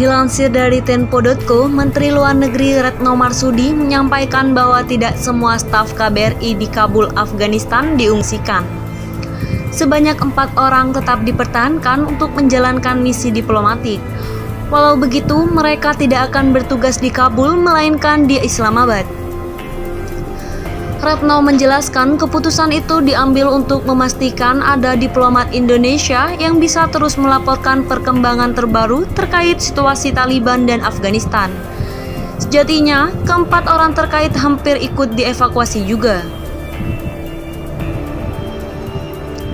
Dilansir dari Tempo.co, Menteri Luar Negeri Retno Marsudi menyampaikan bahwa tidak semua staf KBRI di Kabul, Afghanistan diungsikan. Sebanyak 4 orang tetap dipertahankan untuk menjalankan misi diplomatik. Walau begitu, mereka tidak akan bertugas di Kabul, melainkan di Islamabad. Retno menjelaskan keputusan itu diambil untuk memastikan ada diplomat Indonesia yang bisa terus melaporkan perkembangan terbaru terkait situasi Taliban dan Afghanistan. Sejatinya, keempat orang terkait hampir ikut dievakuasi juga.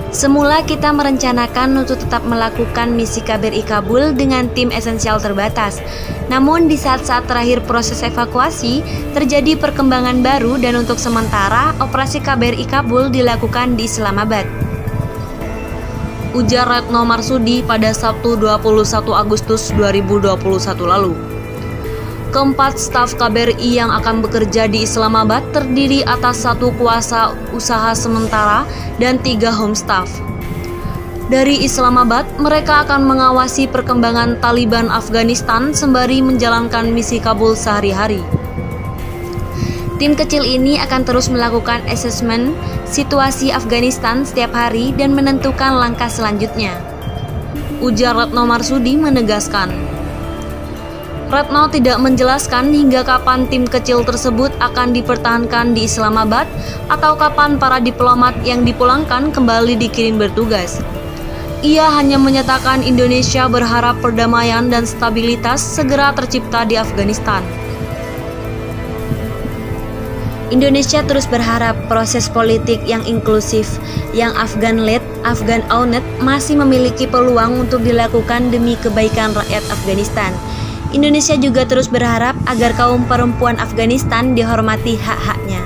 Semula kita merencanakan untuk tetap melakukan misi KBRI Kabul dengan tim esensial terbatas. Namun di saat-saat terakhir proses evakuasi, terjadi perkembangan baru dan untuk sementara operasi KBRI Kabul dilakukan di Islamabad. Ujar Retno Marsudi pada Sabtu 21 Agustus 2021 lalu. Keempat staf KBRI yang akan bekerja di Islamabad terdiri atas 1 kuasa usaha sementara dan 3 home staff. Dari Islamabad, mereka akan mengawasi perkembangan Taliban Afghanistan sembari menjalankan misi Kabul sehari-hari. Tim kecil ini akan terus melakukan asesmen situasi Afghanistan setiap hari dan menentukan langkah selanjutnya. Ujar Retno Marsudi menegaskan. Retno tidak menjelaskan hingga kapan tim kecil tersebut akan dipertahankan di Islamabad atau kapan para diplomat yang dipulangkan kembali dikirim bertugas. Ia hanya menyatakan Indonesia berharap perdamaian dan stabilitas segera tercipta di Afghanistan. Indonesia terus berharap proses politik yang inklusif, yang Afghan-led, Afghan-owned masih memiliki peluang untuk dilakukan demi kebaikan rakyat Afghanistan. Indonesia juga terus berharap agar kaum perempuan Afghanistan dihormati hak-haknya.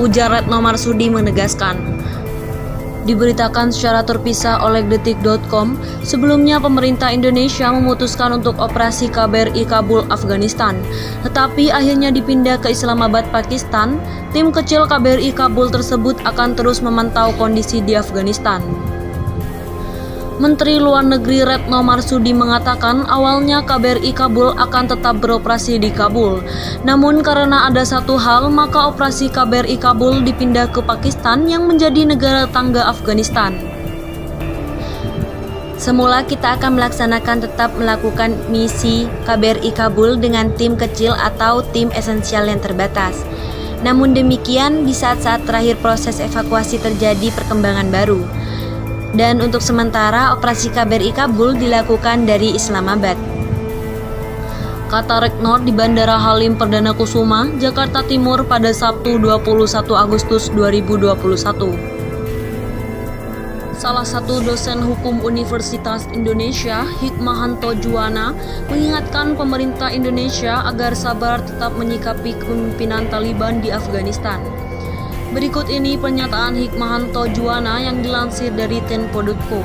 Ujar Retno Marsudi menegaskan. Diberitakan secara terpisah oleh Detik.com, sebelumnya pemerintah Indonesia memutuskan untuk operasi KBRI Kabul, Afghanistan. Tetapi akhirnya dipindah ke Islamabad, Pakistan. Tim kecil KBRI Kabul tersebut akan terus memantau kondisi di Afghanistan. Menteri Luar Negeri Retno Marsudi mengatakan awalnya KBRI Kabul akan tetap beroperasi di Kabul. Namun karena ada satu hal, maka operasi KBRI Kabul dipindah ke Pakistan yang menjadi negara tangga Afghanistan. Semula kita akan tetap melakukan misi KBRI Kabul dengan tim kecil atau tim esensial yang terbatas. Namun demikian, di saat-saat terakhir proses evakuasi terjadi perkembangan baru. Dan untuk sementara operasi KBRI Kabul dilakukan dari Islamabad. Kata Retno di Bandara Halim Perdana Kusuma, Jakarta Timur pada Sabtu 21 Agustus 2021. Salah satu dosen hukum Universitas Indonesia, Hikmahanto Juwana, mengingatkan pemerintah Indonesia agar sabar tetap menyikapi kepemimpinan Taliban di Afghanistan. Berikut ini pernyataan Hikmahanto Juwana yang dilansir dari Tempo.co.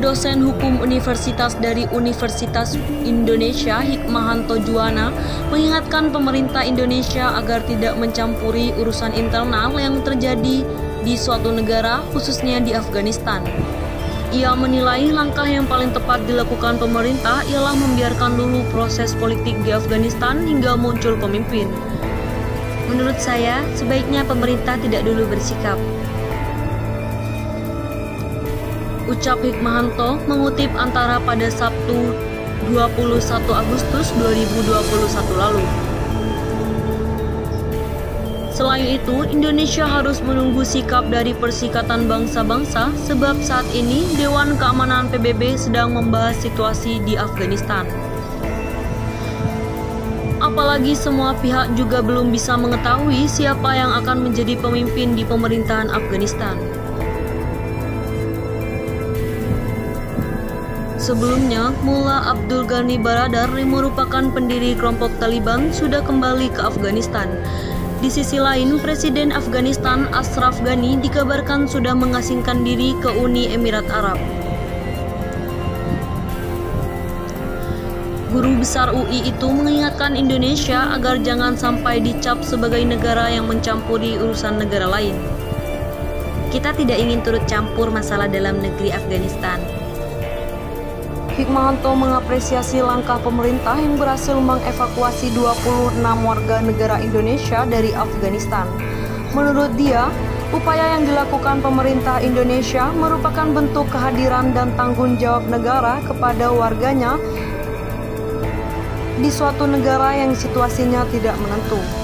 Dosen hukum Universitas dari Universitas Indonesia, Hikmahanto Juwana, mengingatkan pemerintah Indonesia agar tidak mencampuri urusan internal yang terjadi di suatu negara, khususnya di Afghanistan. Ia menilai langkah yang paling tepat dilakukan pemerintah ialah membiarkan dulu proses politik di Afghanistan hingga muncul pemimpin. Menurut saya, sebaiknya pemerintah tidak dulu bersikap. Ucap Hikmahanto mengutip antara pada Sabtu 21 Agustus 2021 lalu. Selain itu, Indonesia harus menunggu sikap dari Persikatan Bangsa-Bangsa sebab saat ini Dewan Keamanan PBB sedang membahas situasi di Afghanistan. Apalagi semua pihak juga belum bisa mengetahui siapa yang akan menjadi pemimpin di pemerintahan Afghanistan. Sebelumnya, Mullah Abdul Ghani Baradar yang merupakan pendiri kelompok Taliban sudah kembali ke Afghanistan. Di sisi lain, Presiden Afghanistan Ashraf Ghani dikabarkan sudah mengasingkan diri ke Uni Emirat Arab. Guru besar UI itu mengingatkan Indonesia agar jangan sampai dicap sebagai negara yang mencampuri urusan negara lain. Kita tidak ingin turut campur masalah dalam negeri Afghanistan. Hikmahanto mengapresiasi langkah pemerintah yang berhasil mengevakuasi 26 warga negara Indonesia dari Afghanistan. Menurut dia, upaya yang dilakukan pemerintah Indonesia merupakan bentuk kehadiran dan tanggung jawab negara kepada warganya di suatu negara yang situasinya tidak menentu.